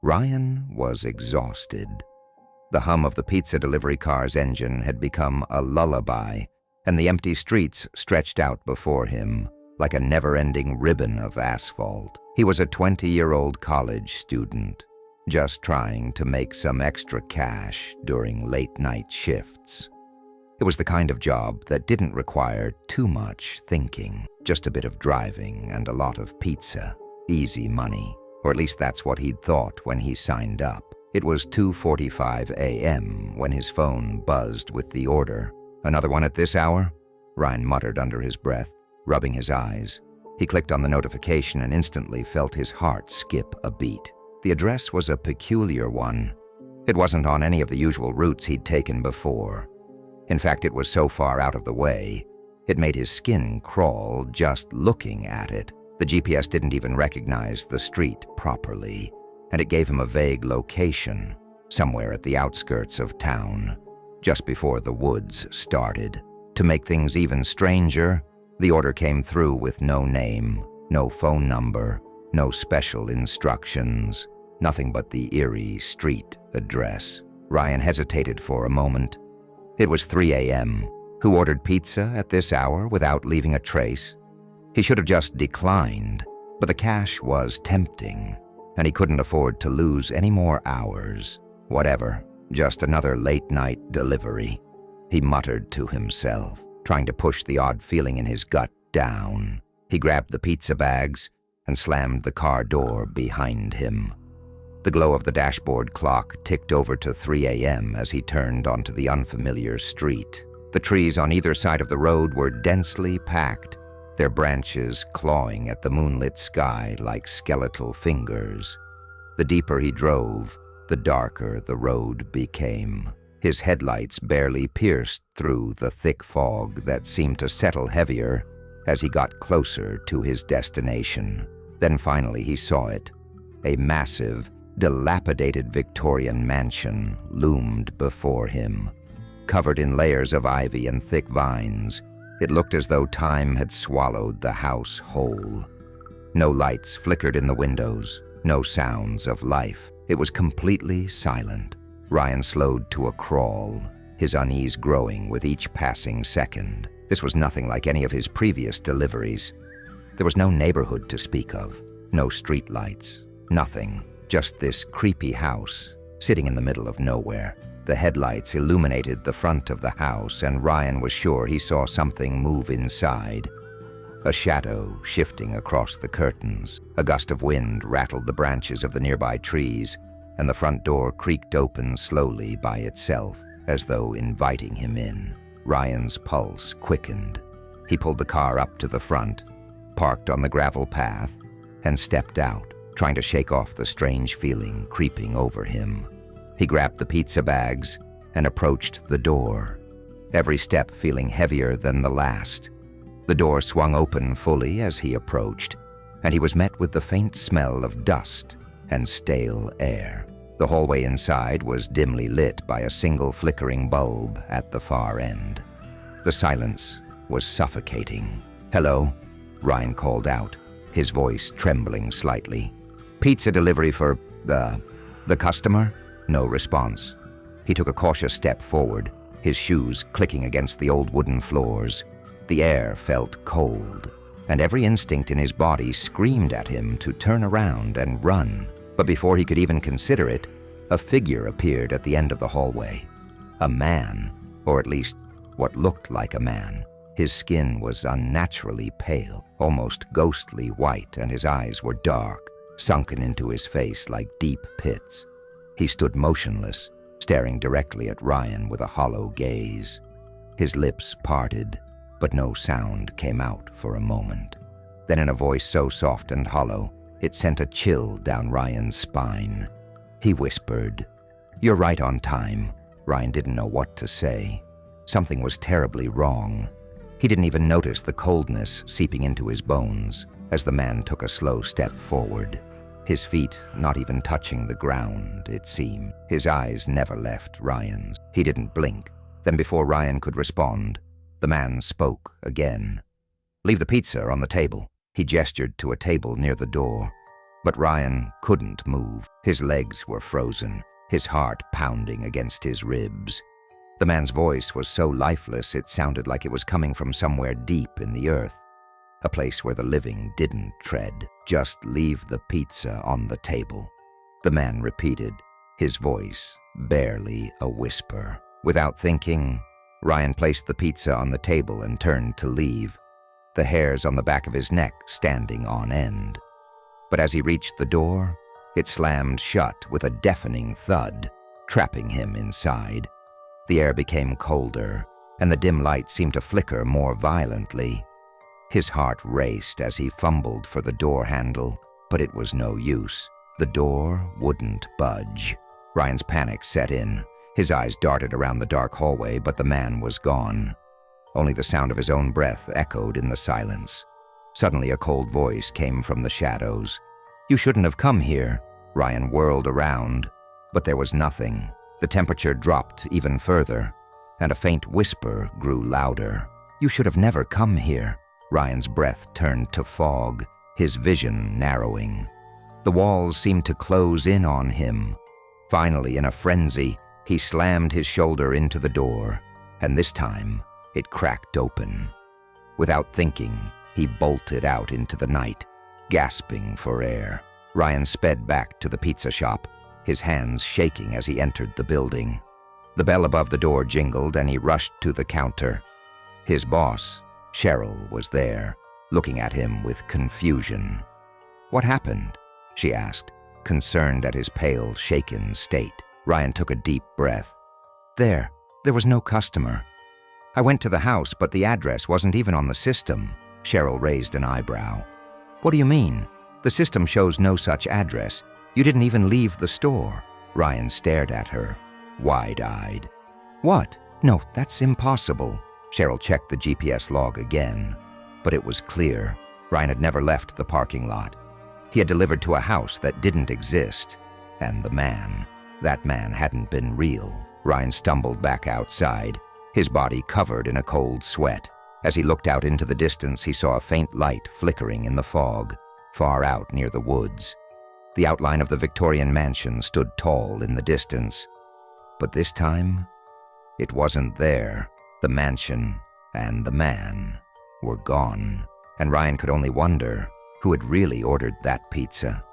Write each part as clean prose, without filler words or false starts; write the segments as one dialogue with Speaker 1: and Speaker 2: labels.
Speaker 1: Ryan was exhausted. The hum of the pizza delivery car's engine had become a lullaby, and the empty streets stretched out before him like a never-ending ribbon of asphalt. He was a 20-year-old college student, just trying to make some extra cash during late-night shifts. It was the kind of job that didn't require too much thinking, just a bit of driving and a lot of pizza. Easy money, or at least that's what he'd thought when he signed up. It was 2:45 a.m. when his phone buzzed with the order. "Another one at this hour?" Ryan muttered under his breath, rubbing his eyes. He clicked on the notification and instantly felt his heart skip a beat. The address was a peculiar one. It wasn't on any of the usual routes he'd taken before. In fact, it was so far out of the way, it made his skin crawl just looking at it. The GPS didn't even recognize the street properly, and it gave him a vague location, somewhere at the outskirts of town, just before the woods started. To make things even stranger, the order came through with no name, no phone number, no special instructions, nothing but the eerie street address. Ryan hesitated for a moment. It was 3 a.m. Who ordered pizza at this hour without leaving a trace? He should have just declined, but the cash was tempting, and he couldn't afford to lose any more hours. Whatever, just another late-night delivery. He muttered to himself, trying to push the odd feeling in his gut down. He grabbed the pizza bags and slammed the car door behind him. The glow of the dashboard clock ticked over to 3 a.m. as he turned onto the unfamiliar street. The trees on either side of the road were densely packed, their branches clawing at the moonlit sky like skeletal fingers. The deeper he drove, the darker the road became. His headlights barely pierced through the thick fog that seemed to settle heavier as he got closer to his destination. Then finally he saw it. A massive, dilapidated Victorian mansion loomed before him. Covered in layers of ivy and thick vines, it looked as though time had swallowed the house whole. No lights flickered in the windows, no sounds of life. It was completely silent. Ryan slowed to a crawl, his unease growing with each passing second. This was nothing like any of his previous deliveries. There was no neighborhood to speak of, no streetlights, nothing. Just this creepy house, sitting in the middle of nowhere. The headlights illuminated the front of the house, and Ryan was sure he saw something move inside. A shadow shifting across the curtains. A gust of wind rattled the branches of the nearby trees, and the front door creaked open slowly by itself, as though inviting him in. Ryan's pulse quickened. He pulled the car up to the front, parked on the gravel path, and stepped out, trying to shake off the strange feeling creeping over him. He grabbed the pizza bags and approached the door, every step feeling heavier than the last. The door swung open fully as he approached, and he was met with the faint smell of dust and stale air. The hallway inside was dimly lit by a single flickering bulb at the far end. The silence was suffocating. "Hello," Ryan called out, his voice trembling slightly. "Pizza delivery for the customer?" No response. He took a cautious step forward, his shoes clicking against the old wooden floors. The air felt cold, and every instinct in his body screamed at him to turn around and run. But before he could even consider it, a figure appeared at the end of the hallway. A man, or at least what looked like a man. His skin was unnaturally pale, almost ghostly white, and his eyes were dark, sunken into his face like deep pits. He stood motionless, staring directly at Ryan with a hollow gaze. His lips parted, but no sound came out for a moment. Then in a voice so soft and hollow, it sent a chill down Ryan's spine. He whispered, "You're right on time." Ryan didn't know what to say. Something was terribly wrong. He didn't even notice the coldness seeping into his bones as the man took a slow step forward. His feet not even touching the ground, it seemed. His eyes never left Ryan's. He didn't blink. Then before Ryan could respond, the man spoke again. "Leave the pizza on the table." He gestured to a table near the door. But Ryan couldn't move. His legs were frozen, his heart pounding against his ribs. The man's voice was so lifeless it sounded like it was coming from somewhere deep in the earth, a place where the living didn't tread. Just leave the pizza on the table, the man repeated, his voice barely a whisper. Without thinking, Ryan placed the pizza on the table and turned to leave, the hairs on the back of his neck standing on end. But as he reached the door, it slammed shut with a deafening thud, trapping him inside. The air became colder, and the dim light seemed to flicker more violently. His heart raced as he fumbled for the door handle, but it was no use. The door wouldn't budge. Ryan's panic set in. His eyes darted around the dark hallway, but the man was gone. Only the sound of his own breath echoed in the silence. Suddenly a cold voice came from the shadows. "You shouldn't have come here." Ryan whirled around, but there was nothing. The temperature dropped even further, and a faint whisper grew louder. "You should have never come here." Ryan's breath turned to fog, his vision narrowing. The walls seemed to close in on him. Finally, in a frenzy, he slammed his shoulder into the door, and this time, it cracked open. Without thinking, he bolted out into the night, gasping for air. Ryan sped back to the pizza shop, his hands shaking as he entered the building. The bell above the door jingled and he rushed to the counter. His boss, Cheryl, was there, looking at him with confusion. "What happened?" she asked, concerned at his pale, shaken state. Ryan took a deep breath. There was no customer. I went to the house, but the address wasn't even on the system." Cheryl raised an eyebrow. "What do you mean? The system shows no such address. You didn't even leave the store." Ryan stared at her, wide-eyed. "What? No, that's impossible." Cheryl checked the GPS log again, but it was clear. Ryan had never left the parking lot. He had delivered to a house that didn't exist, and that man hadn't been real. Ryan stumbled back outside, his body covered in a cold sweat. As he looked out into the distance, he saw a faint light flickering in the fog, far out near the woods. The outline of the Victorian mansion stood tall in the distance. But this time, it wasn't there. The mansion and the man were gone, and Ryan could only wonder who had really ordered that pizza.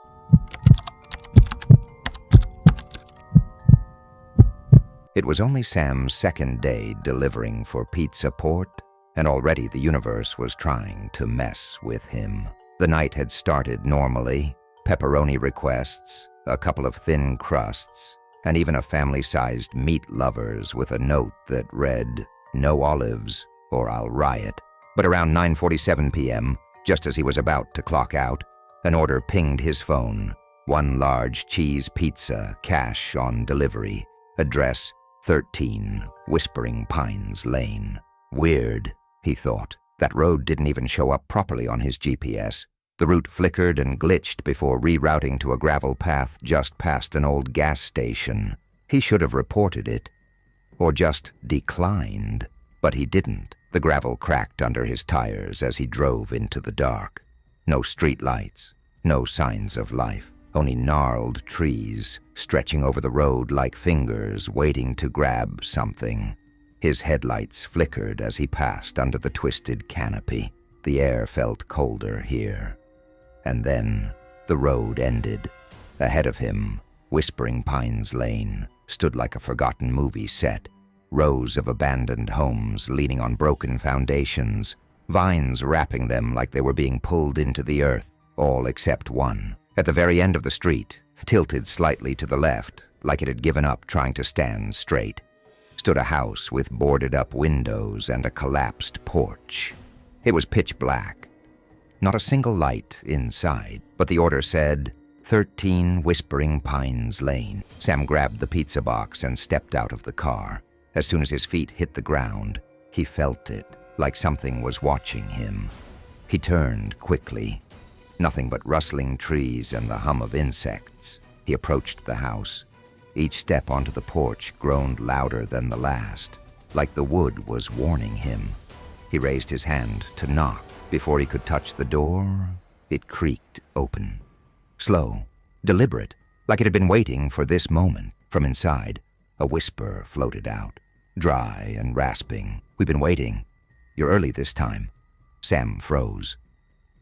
Speaker 1: It was only Sam's second day delivering for Pizza Port, and already the universe was trying to mess with him. The night had started normally, pepperoni requests, a couple of thin crusts, and even a family-sized meat lovers with a note that read, "No olives, or I'll riot." But around 9:47 p.m., just as he was about to clock out, an order pinged his phone. 1 large cheese pizza, cash on delivery. Address 13 Whispering Pines Lane. Weird, he thought. That road didn't even show up properly on his GPS. The route flickered and glitched before rerouting to a gravel path just past an old gas station. He should have reported it, or just declined, but he didn't. The gravel cracked under his tires as he drove into the dark. No street lights, no signs of life, only gnarled trees stretching over the road like fingers waiting to grab something. His headlights flickered as he passed under the twisted canopy. The air felt colder here. And then the road ended. Ahead of him, Whispering Pines Lane stood like a forgotten movie set. Rows of abandoned homes leaning on broken foundations, vines wrapping them like they were being pulled into the earth, all except one. At the very end of the street, tilted slightly to the left, like it had given up trying to stand straight, stood a house with boarded-up windows and a collapsed porch. It was pitch black. Not a single light inside, but the order said, 13 Whispering Pines Lane. Sam grabbed the pizza box and stepped out of the car. As soon as his feet hit the ground, he felt it, like something was watching him. He turned quickly. Nothing but rustling trees and the hum of insects. He approached the house. Each step onto the porch groaned louder than the last, like the wood was warning him. He raised his hand to knock. Before he could touch the door, it creaked open. slow, deliberate, like it had been waiting for this moment. From inside, a whisper floated out, dry and rasping. "We've been waiting. You're early this time." Sam froze.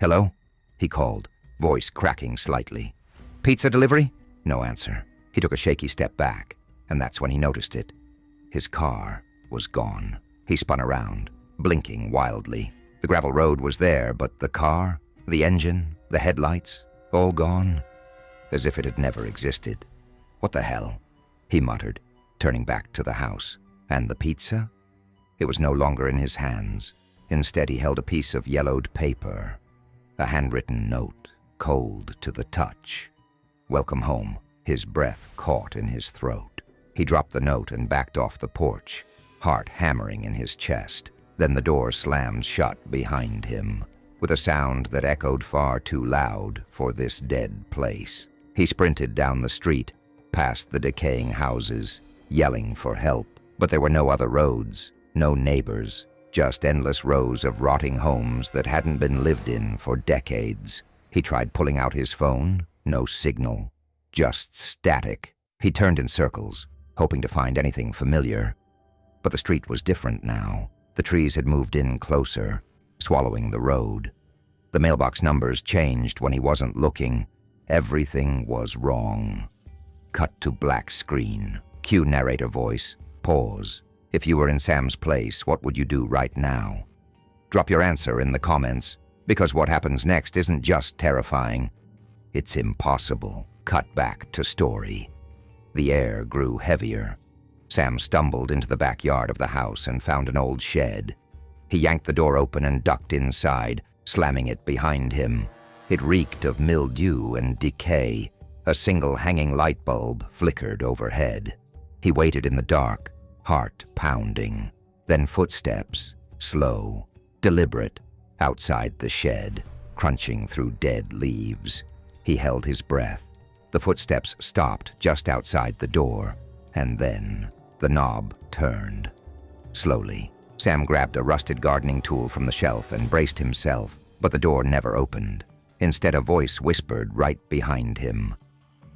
Speaker 1: "Hello?" he called, voice cracking slightly. "Pizza delivery?" No answer. He took a shaky step back, and that's when he noticed it. His car was gone. He spun around, blinking wildly. The gravel road was there, but the car, the engine, the headlights, all gone, as if it had never existed. "What the hell?" he muttered, turning back to the house. And the pizza? It was no longer in his hands. Instead, he held a piece of yellowed paper, a handwritten note, cold to the touch. "Welcome home." His breath caught in his throat. He dropped the note and backed off the porch, heart hammering in his chest. Then the door slammed shut behind him, with a sound that echoed far too loud for this dead place. He sprinted down the street, past the decaying houses, yelling for help. But there were no other roads, no neighbors, just endless rows of rotting homes that hadn't been lived in for decades. He tried pulling out his phone, no signal, just static. He turned in circles, hoping to find anything familiar. But the street was different now. The trees had moved in closer, swallowing the road. The mailbox numbers changed when he wasn't looking. Everything was wrong. Cut to black screen. Cue narrator voice. Pause. "If you were in Sam's place, what would you do right now?" Drop your answer in the comments, because what happens next isn't just terrifying. It's impossible. Cut back to story. The air grew heavier. Sam stumbled into the backyard of the house and found an old shed. He yanked the door open and ducked inside, slamming it behind him. It reeked of mildew and decay. A single hanging light bulb flickered overhead. He waited in the dark, heart pounding. Then footsteps, slow, deliberate, outside the shed, crunching through dead leaves. He held his breath. The footsteps stopped just outside the door, and then the knob turned. Slowly, Sam grabbed a rusted gardening tool from the shelf and braced himself, but the door never opened. Instead, a voice whispered right behind him.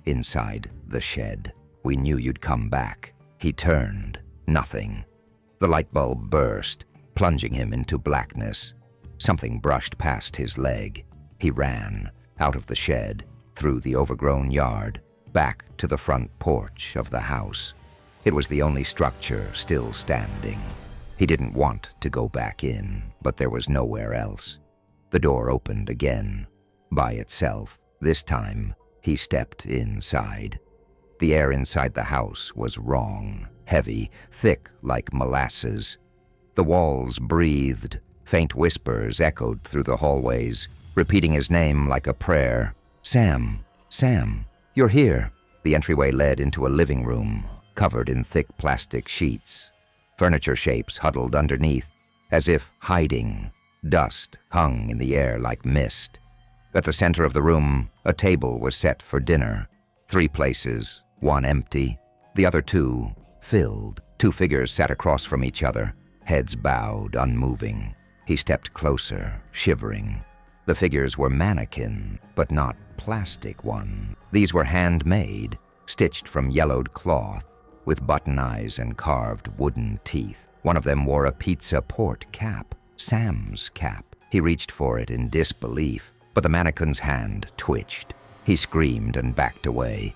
Speaker 1: Inside the shed. "We knew you'd come back." He turned. Nothing. The light bulb burst, plunging him into blackness. Something brushed past his leg. He ran, out of the shed, through the overgrown yard, back to the front porch of the house. It was the only structure still standing. He didn't want to go back in, but there was nowhere else. The door opened again, by itself. This time, he stepped inside. The air inside the house was wrong, heavy, thick like molasses. The walls breathed. Faint whispers echoed through the hallways, repeating his name like a prayer. "Sam, Sam, you're here." The entryway led into a living room, covered in thick plastic sheets. Furniture shapes huddled underneath, as if hiding. Dust hung in the air like mist. At the center of the room, a table was set for dinner. 3 places, one empty, the other 2 filled. 2 figures sat across from each other, heads bowed, unmoving. He stepped closer, shivering. The figures were mannequin, but not plastic ones. These were handmade, stitched from yellowed cloth, with button eyes and carved wooden teeth. One of them wore a pizza port cap, Sam's cap. He reached for it in disbelief, but the mannequin's hand twitched. He screamed and backed away.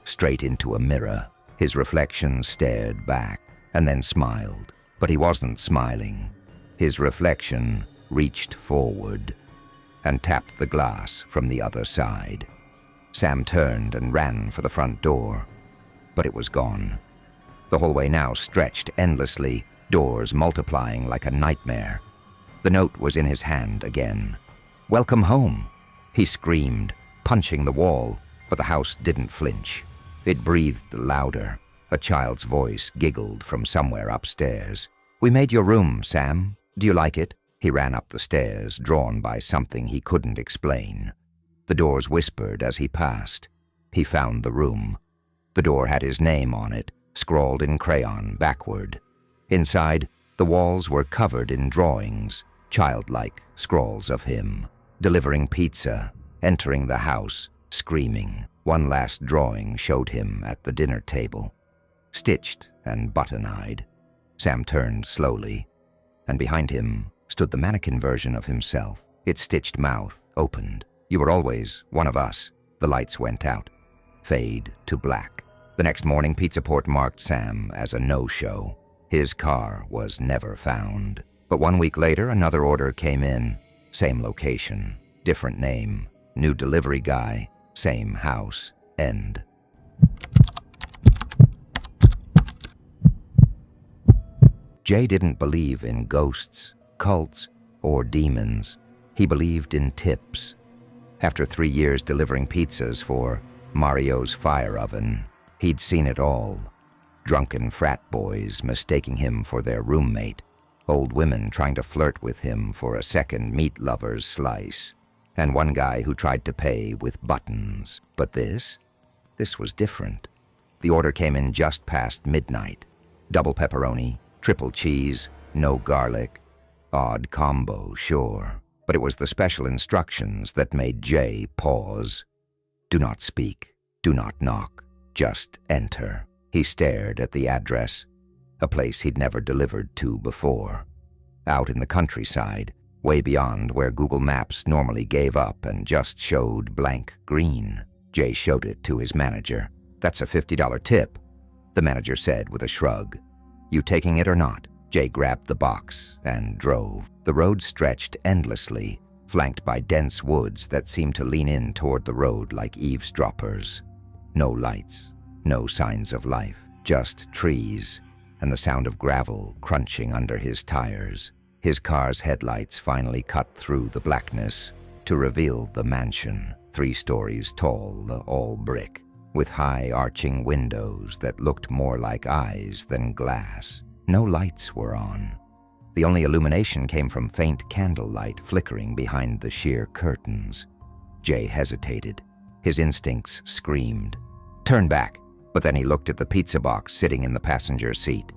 Speaker 1: Straight into a mirror, his reflection stared back and then smiled. But he wasn't smiling. His reflection reached forward and tapped the glass from the other side. Sam turned and ran for the front door, but it was gone. The hallway now stretched endlessly, doors multiplying like a nightmare. The note was in his hand again. "Welcome home," he screamed, punching the wall, but the house didn't flinch. It breathed louder. A child's voice giggled from somewhere upstairs. "We made your room, Sam. Do you like it?" He ran up the stairs, drawn by something he couldn't explain. The doors whispered as he passed. He found the room. The door had his name on it, scrawled in crayon backward. Inside, the walls were covered in drawings, childlike scrawls of him, delivering pizza, entering the house, screaming. One last drawing showed him at the dinner table, stitched and button-eyed. Sam turned slowly, and behind him stood the mannequin version of himself, its stitched mouth opened. "You were always one of us." The lights went out. Fade to black. The next morning, Pizzaport marked Sam as a no-show. His car was never found. But 1 week later, another order came in. Same location, different name, new delivery guy, same house. End. Jay didn't believe in ghosts, cults, or demons. He believed in tips. After 3 years delivering pizzas for Mario's Fire Oven, he'd seen it all. Drunken frat boys mistaking him for their roommate, old women trying to flirt with him for a second meat lover's slice, and one guy who tried to pay with buttons. But this was different. The order came in just past midnight. Double pepperoni, triple cheese, no garlic. Odd combo, sure. But it was the special instructions that made Jay pause. Do not speak. Do not knock. Just enter. He stared at the address, a place he'd never delivered to before. Out in the countryside, way beyond where Google Maps normally gave up and just showed blank green. Jay showed it to his manager. "That's a $50 tip," the manager said with a shrug. "You taking it or not?" Jay grabbed the box and drove. The road stretched endlessly, flanked by dense woods that seemed to lean in toward the road like eavesdroppers. No lights, no signs of life, just trees and the sound of gravel crunching under his tires. His car's headlights finally cut through the blackness to reveal the mansion, 3 stories tall, all brick, with high arching windows that looked more like eyes than glass. No lights were on. The only illumination came from faint candlelight flickering behind the sheer curtains. Jay hesitated. His instincts screamed, "Turn back!" But then he looked at the pizza box sitting in the passenger seat.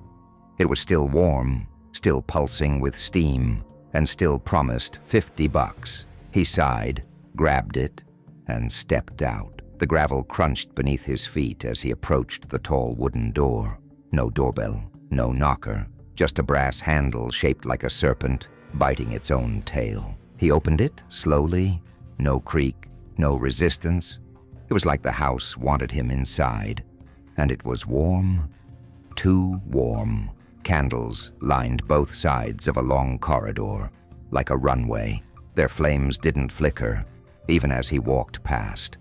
Speaker 1: It was still warm, still pulsing with steam, and still promised $50. He sighed, grabbed it, and stepped out. The gravel crunched beneath his feet as he approached the tall wooden door. No doorbell. No knocker, just a brass handle shaped like a serpent, biting its own tail. He opened it slowly, no creak, no resistance. It was like the house wanted him inside. And it was warm, too warm. Candles lined both sides of a long corridor, like a runway. Their flames didn't flicker, even as he walked past.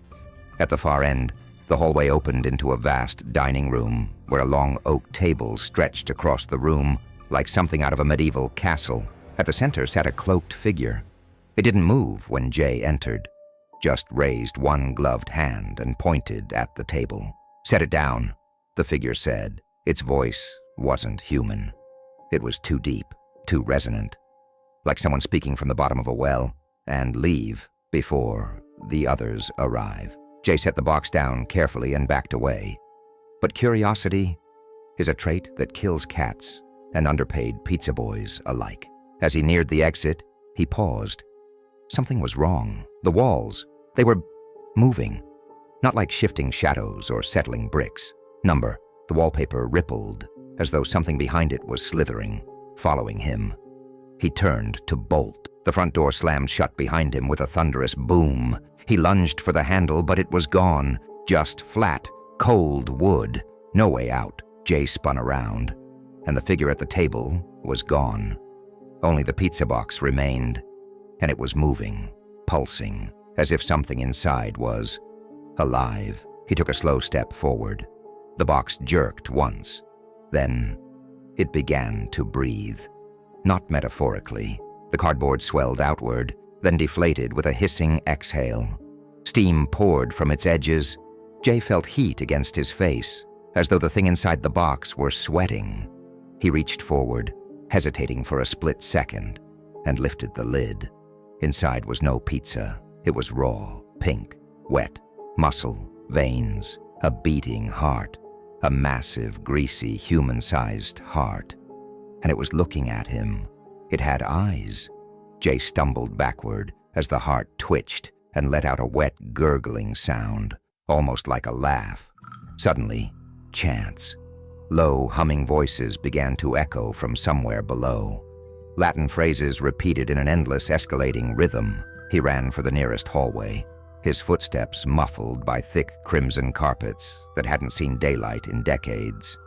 Speaker 1: At the far end, the hallway opened into a vast dining room where a long oak table stretched across the room like something out of a medieval castle. At the center sat a cloaked figure. It didn't move when Jay entered, just raised one gloved hand and pointed at the table. "Set it down," the figure said. Its voice wasn't human. It was too deep, too resonant, like someone speaking from the bottom of a well. "And leave before the others arrive." Jay set the box down carefully and backed away. But curiosity is a trait that kills cats and underpaid pizza boys alike. As he neared the exit, he paused. Something was wrong. The walls, they were moving. Not like shifting shadows or settling bricks. The wallpaper rippled, as though something behind it was slithering, following him. He turned to bolt. The front door slammed shut behind him with a thunderous boom. He lunged for the handle, but it was gone. Just flat, cold wood. No way out. Jay spun around, and the figure at the table was gone. Only the pizza box remained, and it was moving, pulsing, as if something inside was alive. He took a slow step forward. The box jerked once. Then it began to breathe. Not metaphorically. The cardboard swelled outward, then deflated with a hissing exhale. Steam poured from its edges. Jay felt heat against his face, as though the thing inside the box were sweating. He reached forward, hesitating for a split second, and lifted the lid. Inside was no pizza. It was raw, pink, wet, muscle, veins, a beating heart, a massive, greasy, human-sized heart. And it was looking at him. It had eyes. Jay stumbled backward as the heart twitched, and let out a wet, gurgling sound, almost like a laugh. Suddenly, chants. Low, humming voices began to echo from somewhere below. Latin phrases repeated in an endless, escalating rhythm. He ran for the nearest hallway, his footsteps muffled by thick crimson carpets that hadn't seen daylight in decades.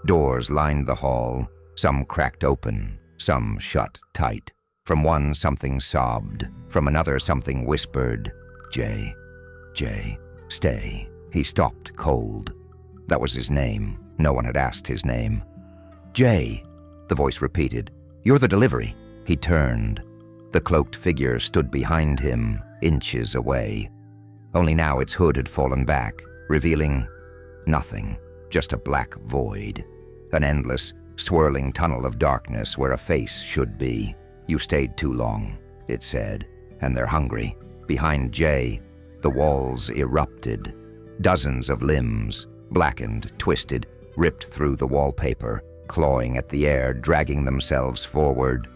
Speaker 1: Doors lined the hall, some cracked open, some shut tight. From one, something sobbed. From another, something whispered, "Jay, Jay, stay." He stopped cold. That was his name. No one had asked his name. "Jay," the voice repeated. "You're the delivery." He turned. The cloaked figure stood behind him, inches away. Only now its hood had fallen back, revealing nothing, just a black void. An endless, swirling tunnel of darkness where a face should be. "You stayed too long," it said, "and they're hungry." Behind Jay, the walls erupted. Dozens of limbs, blackened, twisted, ripped through the wallpaper, clawing at the air, dragging themselves forward.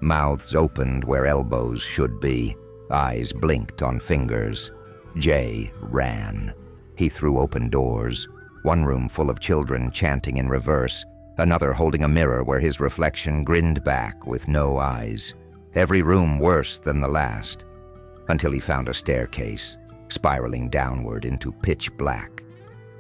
Speaker 1: Mouths opened where elbows should be. Eyes blinked on fingers. Jay ran. He threw open doors. One room full of children chanting in reverse, another holding a mirror where his reflection grinned back with no eyes. Every room worse than the last, until he found a staircase, spiraling downward into pitch black.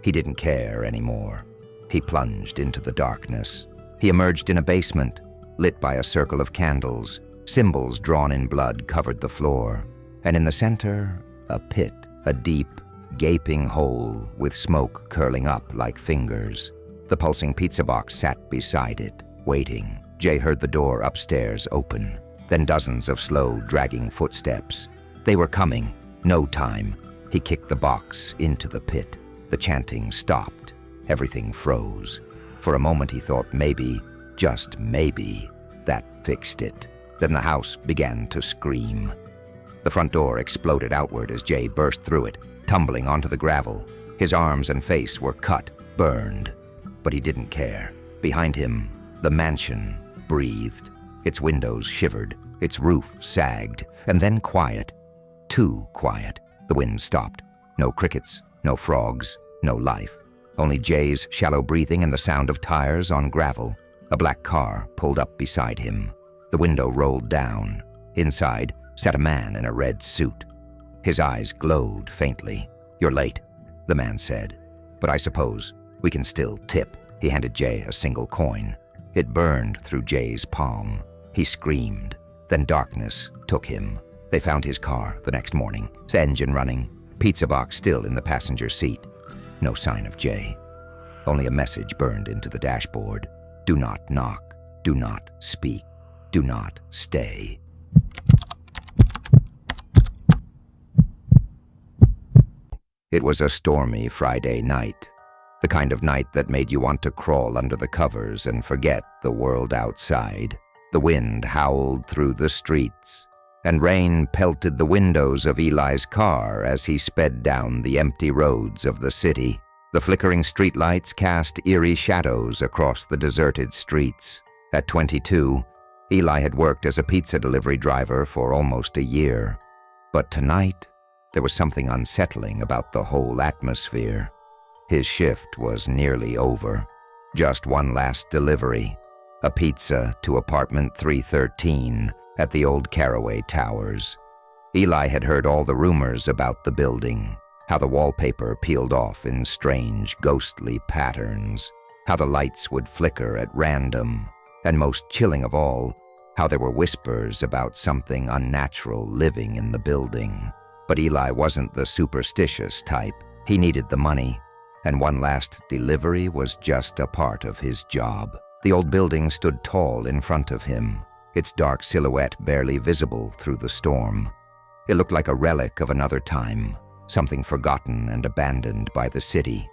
Speaker 1: He didn't care anymore. He plunged into the darkness. He emerged in a basement, lit by a circle of candles. Symbols drawn in blood covered the floor, and in the center, a pit, a deep, gaping hole with smoke curling up like fingers. The pulsing pizza box sat beside it, waiting. Jay heard the door upstairs open, then dozens of slow, dragging footsteps. They were coming. No time. He kicked the box into the pit. The chanting stopped. Everything froze. For a moment he thought maybe, just maybe, that fixed it. Then the house began to scream. The front door exploded outward as Jay burst through it, tumbling onto the gravel. His arms and face were cut, burned. But he didn't care. Behind him, the mansion breathed. Its windows shivered, its roof sagged, and then quiet. Too quiet. The wind stopped. No crickets, no frogs, no life. Only Jay's shallow breathing and the sound of tires on gravel. A black car pulled up beside him. The window rolled down. Inside sat a man in a red suit. His eyes glowed faintly. "You're late," the man said. "But I suppose we can still tip." He handed Jay a single coin. It burned through Jay's palm. He screamed. Then darkness took him. They found his car the next morning, its engine running, pizza box still in the passenger seat. No sign of Jay. Only a message burned into the dashboard. "Do not knock. Do not speak. Do not stay." It was a stormy Friday night. The kind of night that made you want to crawl under the covers and forget the world outside. The wind howled through the streets, and rain pelted the windows of Eli's car as he sped down the empty roads of the city. The flickering streetlights cast eerie shadows across the deserted streets. At 22, Eli had worked as a pizza delivery driver for almost a year. But tonight, there was something unsettling about the whole atmosphere. His shift was nearly over. Just one last delivery. A pizza to apartment 313 at the old Caraway Towers. Eli had heard all the rumors about the building, how the wallpaper peeled off in strange, ghostly patterns, how the lights would flicker at random, and most chilling of all, how there were whispers about something unnatural living in the building. But Eli wasn't the superstitious type. He needed the money, and one last delivery was just a part of his job. The old building stood tall in front of him, its dark silhouette barely visible through the storm. It looked like a relic of another time, something forgotten and abandoned by the city.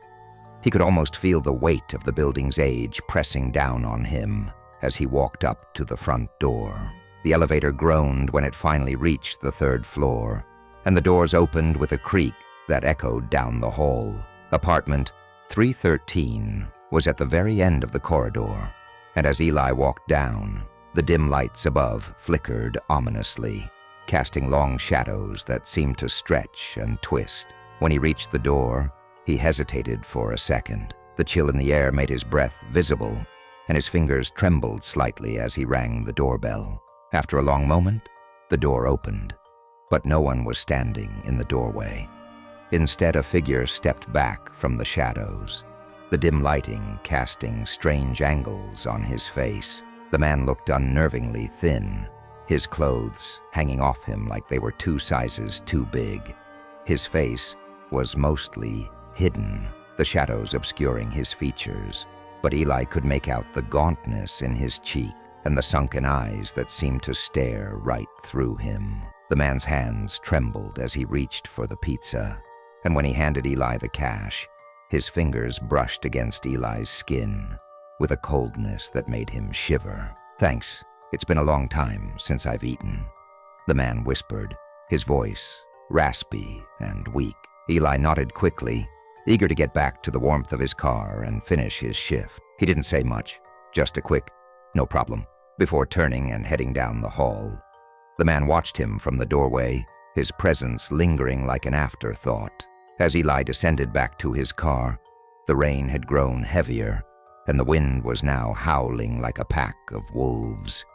Speaker 1: He could almost feel the weight of the building's age pressing down on him as he walked up to the front door. The elevator groaned when it finally reached the third floor, and the doors opened with a creak that echoed down the hall. Apartment 313 was at the very end of the corridor, and as Eli walked down, the dim lights above flickered ominously. casting long shadows that seemed to stretch and twist. When he reached the door, he hesitated for a second. The chill in the air made his breath visible, and his fingers trembled slightly as he rang the doorbell. After a long moment, the door opened, but no one was standing in the doorway. Instead, a figure stepped back from the shadows, the dim lighting casting strange angles on his face. The man looked unnervingly thin, his clothes hanging off him like they were 2 sizes too big. His face was mostly hidden, the shadows obscuring his features, but Eli could make out the gauntness in his cheek and the sunken eyes that seemed to stare right through him. The man's hands trembled as he reached for the pizza, and when he handed Eli the cash, his fingers brushed against Eli's skin with a coldness that made him shiver. "Thanks. It's been a long time since I've eaten," the man whispered, his voice raspy and weak. Eli nodded quickly, eager to get back to the warmth of his car and finish his shift. He didn't say much, just a quick, "No problem," before turning and heading down the hall. The man watched him from the doorway, his presence lingering like an afterthought. As Eli descended back to his car, the rain had grown heavier, and the wind was now howling like a pack of wolves.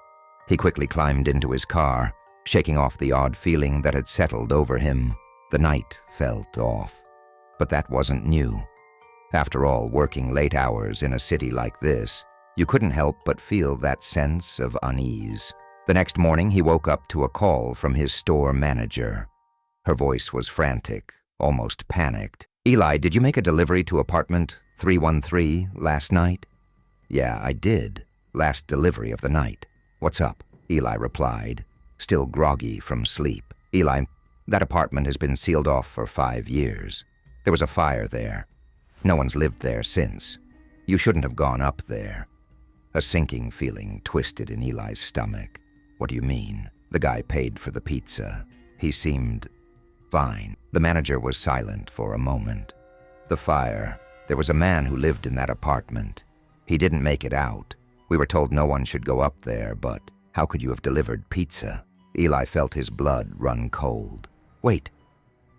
Speaker 1: He quickly climbed into his car, shaking off the odd feeling that had settled over him. The night felt off. But that wasn't new. After all, working late hours in a city like this, you couldn't help but feel that sense of unease. The next morning, he woke up to a call from his store manager. Her voice was frantic, almost panicked. "Eli, did you make a delivery to apartment 313 last night?" "Yeah, I did. Last delivery of the night. What's up?" Eli replied, still groggy from sleep. "Eli, that apartment has been sealed off for 5 years. There was a fire there. No one's lived there since. You shouldn't have gone up there." A sinking feeling twisted in Eli's stomach. "What do you mean?" The guy paid for the pizza. He seemed fine. The manager was silent for a moment. "The fire. There was a man who lived in that apartment. He didn't make it out. We were told no one should go up there, but how could you have delivered pizza?" Eli felt his blood run cold. "Wait,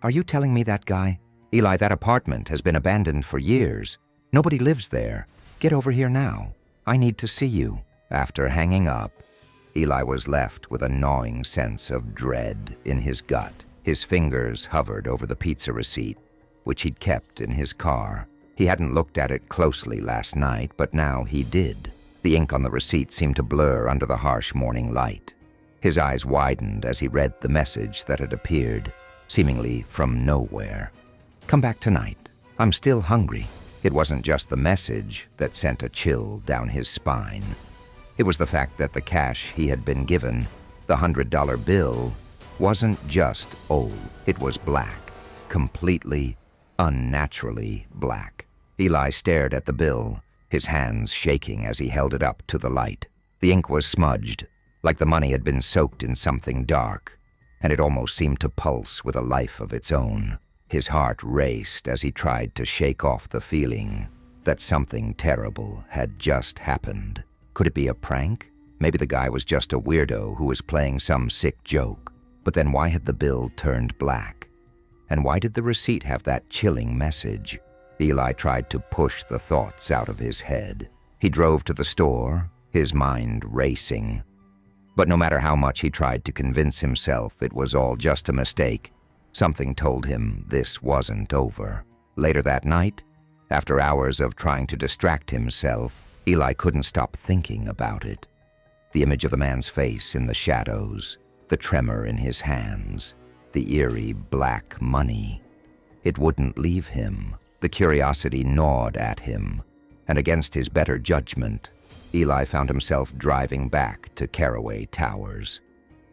Speaker 1: are you telling me that guy? Eli, that apartment has been abandoned for years. Nobody lives there. Get over here now. I need to see you." After hanging up, Eli was left with a gnawing sense of dread in his gut. His fingers hovered over the pizza receipt, which he'd kept in his car. He hadn't looked at it closely last night, but now he did. The ink on the receipt seemed to blur under the harsh morning light. His eyes widened as he read the message that had appeared, seemingly from nowhere. "Come back tonight. I'm still hungry." It wasn't just the message that sent a chill down his spine. It was the fact that the cash he had been given, the $100 bill, wasn't just old. It was black, completely, unnaturally black. Eli stared at the bill, his hands shaking as he held it up to the light. The ink was smudged, like the money had been soaked in something dark, and it almost seemed to pulse with a life of its own. His heart raced as he tried to shake off the feeling that something terrible had just happened. Could it be a prank? Maybe the guy was just a weirdo who was playing some sick joke. But then why had the bill turned black? And why did the receipt have that chilling message? Eli tried to push the thoughts out of his head. He drove to the store, his mind racing. But no matter how much he tried to convince himself it was all just a mistake, something told him this wasn't over. Later that night, after hours of trying to distract himself, Eli couldn't stop thinking about it. The image of the man's face in the shadows, the tremor in his hands, the eerie black money. It wouldn't leave him. The curiosity gnawed at him, and against his better judgment, Eli found himself driving back to Caraway Towers.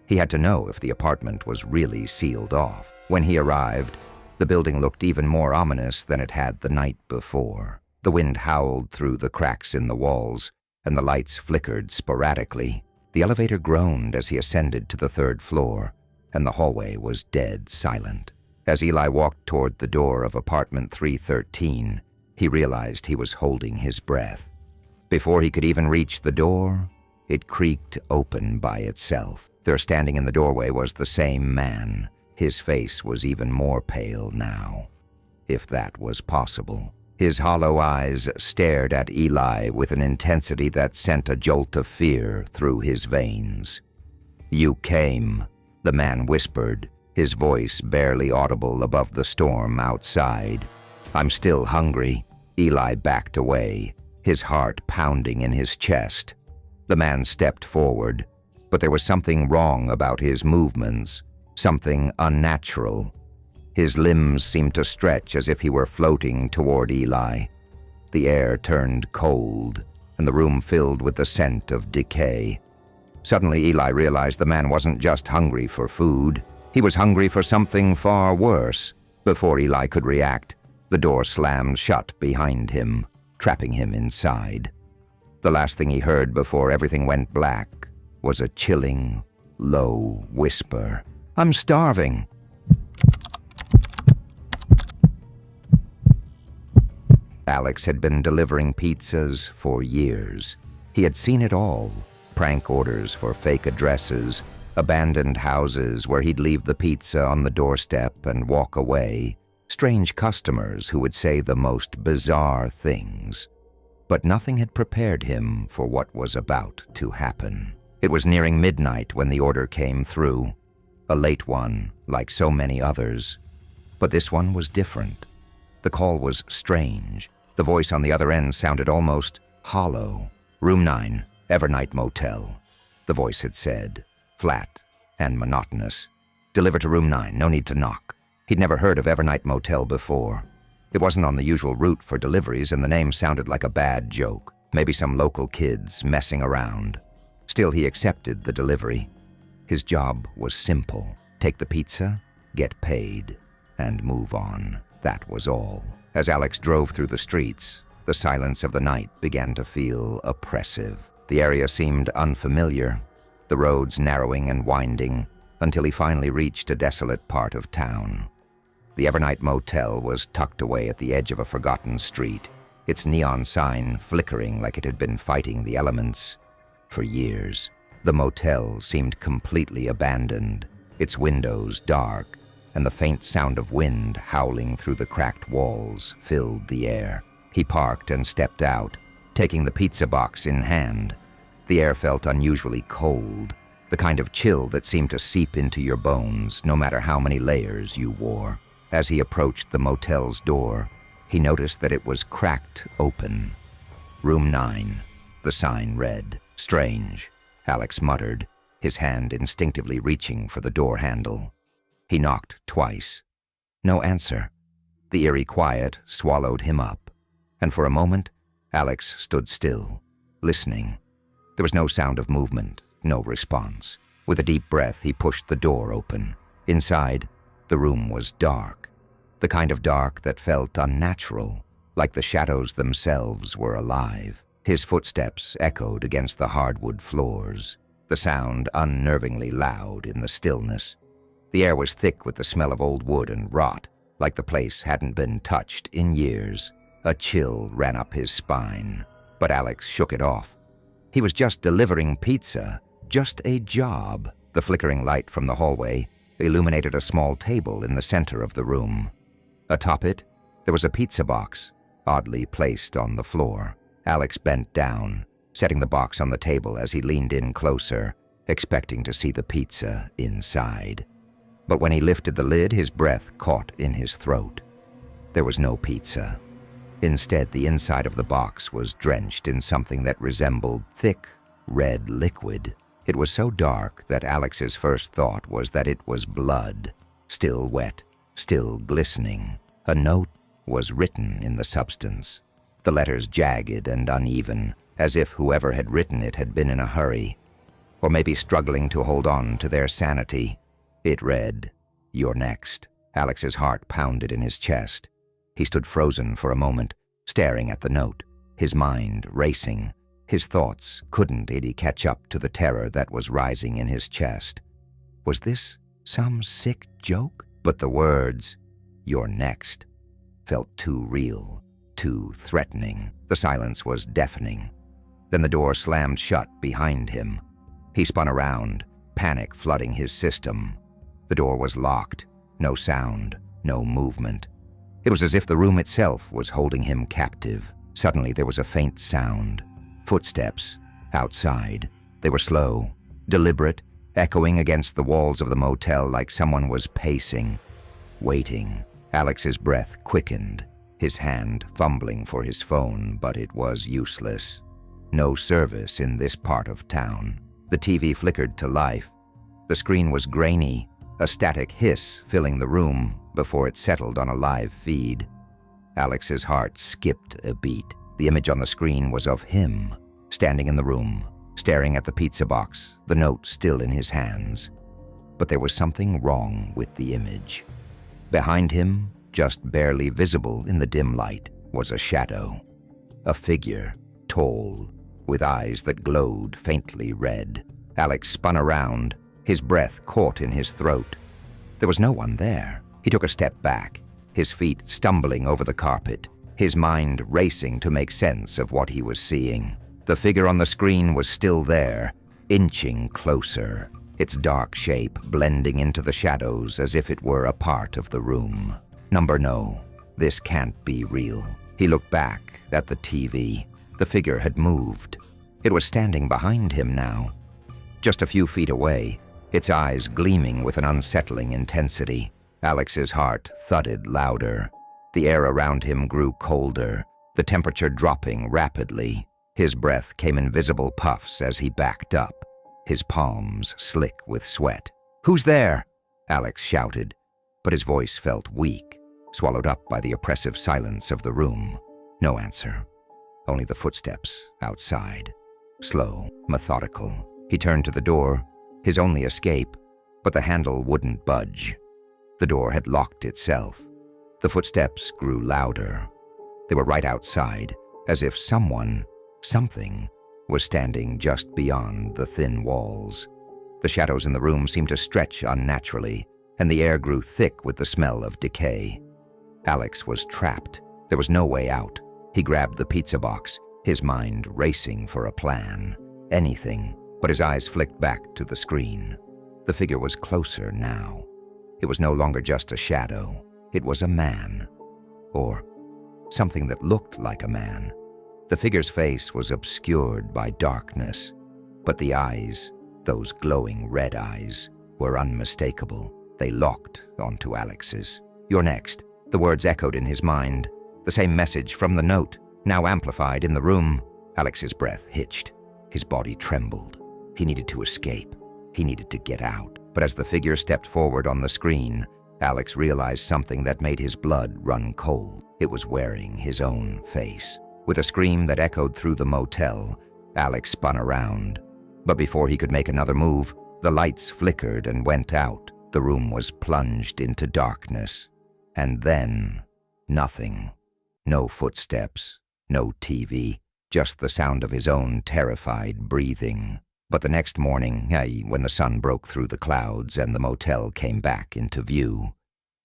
Speaker 1: He had to know if the apartment was really sealed off. When he arrived, the building looked even more ominous than it had the night before. The wind howled through the cracks in the walls, and the lights flickered sporadically. The elevator groaned as he ascended to the 3rd floor, and the hallway was dead silent. As Eli walked toward the door of apartment 313, he realized he was holding his breath. Before he could even reach the door, it creaked open by itself. There, standing in the doorway, was the same man. His face was even more pale now, if that was possible. His hollow eyes stared at Eli with an intensity that sent a jolt of fear through his veins. "You came," the man whispered, his voice barely audible above the storm outside. "I'm still hungry." Eli backed away, his heart pounding in his chest. The man stepped forward, but there was something wrong about his movements, something unnatural. His limbs seemed to stretch as if he were floating toward Eli. The air turned cold, and the room filled with the scent of decay. Suddenly, Eli realized the man wasn't just hungry for food. He was hungry for something far worse. Before Eli could react, the door slammed shut behind him, trapping him inside. The last thing he heard before everything went black was a chilling, low whisper. "I'm starving." Alex had been delivering pizzas for years. He had seen it all. Prank orders for fake addresses, abandoned houses where he'd leave the pizza on the doorstep and walk away, strange customers who would say the most bizarre things. But nothing had prepared him for what was about to happen. It was nearing midnight when the order came through. A late one, like so many others. But this one was different. The call was strange. The voice on the other end sounded almost hollow. "Room 9, Evernight Motel," the voice had said, flat and monotonous. "Deliver to room 9, no need to knock." He'd never heard of Evernight Motel before. It wasn't on the usual route for deliveries, and the name sounded like a bad joke. Maybe some local kids messing around. Still, he accepted the delivery. His job was simple. Take the pizza, get paid, and move on. That was all. As Alex drove through the streets, the silence of the night began to feel oppressive. The area seemed unfamiliar, the roads narrowing and winding, until he finally reached a desolate part of town. The Evernight Motel was tucked away at the edge of a forgotten street, its neon sign flickering like it had been fighting the elements for years. The motel seemed completely abandoned, its windows dark, and the faint sound of wind howling through the cracked walls filled the air. He parked and stepped out, taking the pizza box in hand. The air felt unusually cold, the kind of chill that seemed to seep into your bones no matter how many layers you wore. As he approached the motel's door, he noticed that it was cracked open. "Room 9, the sign read. "Strange," Alex muttered, his hand instinctively reaching for the door handle. He knocked twice. No answer. The eerie quiet swallowed him up, and for a moment, Alex stood still, listening. There was no sound of movement, no response. With a deep breath, he pushed the door open. Inside, the room was dark, the kind of dark that felt unnatural, like the shadows themselves were alive. His footsteps echoed against the hardwood floors, the sound unnervingly loud in the stillness. The air was thick with the smell of old wood and rot, like the place hadn't been touched in years. A chill ran up his spine, but Alex shook it off. He was just delivering pizza, just a job. The flickering light from the hallway illuminated a small table in the center of the room. Atop it, there was a pizza box, oddly placed on the floor. Alex bent down, setting the box on the table as he leaned in closer, expecting to see the pizza inside. But when he lifted the lid, his breath caught in his throat. There was no pizza. Instead, the inside of the box was drenched in something that resembled thick, red liquid. It was so dark that Alex's first thought was that it was blood, still wet, still glistening. A note was written in the substance, the letters jagged and uneven, as if whoever had written it had been in a hurry, or maybe struggling to hold on to their sanity. It read, "You're next." Alex's heart pounded in his chest. He stood frozen for a moment, staring at the note, his mind racing. His thoughts couldn't really catch up to the terror that was rising in his chest. Was this some sick joke? But the words, "You're next," felt too real, too threatening. The silence was deafening. Then the door slammed shut behind him. He spun around, panic flooding his system. The door was locked. No sound, no movement. It was as if the room itself was holding him captive. Suddenly there was a faint sound. Footsteps. Outside. They were slow, deliberate, echoing against the walls of the motel like someone was pacing, waiting. Alex's breath quickened, his hand fumbling for his phone, but it was useless. No service in this part of town. The TV flickered to life. The screen was grainy, a static hiss filling the room before it settled on a live feed. Alex's heart skipped a beat. The image on the screen was of him, standing in the room, staring at the pizza box, the note still in his hands. But there was something wrong with the image. Behind him, just barely visible in the dim light, was a shadow. A figure, tall, with eyes that glowed faintly red. Alex spun around, his breath caught in his throat. There was no one there. He took a step back, his feet stumbling over the carpet, his mind racing to make sense of what he was seeing. The figure on the screen was still there, inching closer, its dark shape blending into the shadows as if it were a part of the room. No, this can't be real. He looked back at the TV. The figure had moved. It was standing behind him now, just a few feet away, its eyes gleaming with an unsettling intensity. Alex's heart thudded louder. The air around him grew colder, the temperature dropping rapidly. His breath came in visible puffs as he backed up, his palms slick with sweat. "Who's there?" Alex shouted, but his voice felt weak, swallowed up by the oppressive silence of the room. No answer, only the footsteps outside. Slow, methodical. He turned to the door, his only escape, but the handle wouldn't budge. The door had locked itself. The footsteps grew louder. They were right outside, as if something, was standing just beyond the thin walls. The shadows in the room seemed to stretch unnaturally, and the air grew thick with the smell of decay. Alex was trapped. There was no way out. He grabbed the pizza box, his mind racing for a plan. Anything, but his eyes flicked back to the screen. The figure was closer now. It was no longer just a shadow. It was a man. Or something that looked like a man. The figure's face was obscured by darkness, but the eyes, those glowing red eyes, were unmistakable. They locked onto Alex's. "You're next." The words echoed in his mind. The same message from the note, now amplified in the room. Alex's breath hitched. His body trembled. He needed to escape. He needed to get out. But as the figure stepped forward on the screen, Alex realized something that made his blood run cold. It was wearing his own face. With a scream that echoed through the motel, Alex spun around. But before he could make another move, the lights flickered and went out. The room was plunged into darkness. And then, nothing. No footsteps, no TV, just the sound of his own terrified breathing. But the next morning, when the sun broke through the clouds and the motel came back into view,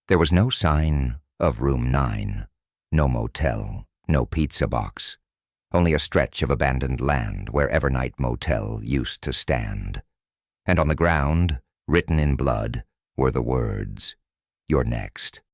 Speaker 1: there was no sign of room 9. No motel, no pizza box. Only a stretch of abandoned land where Evernight Motel used to stand. And on the ground, written in blood, were the words, "You're next."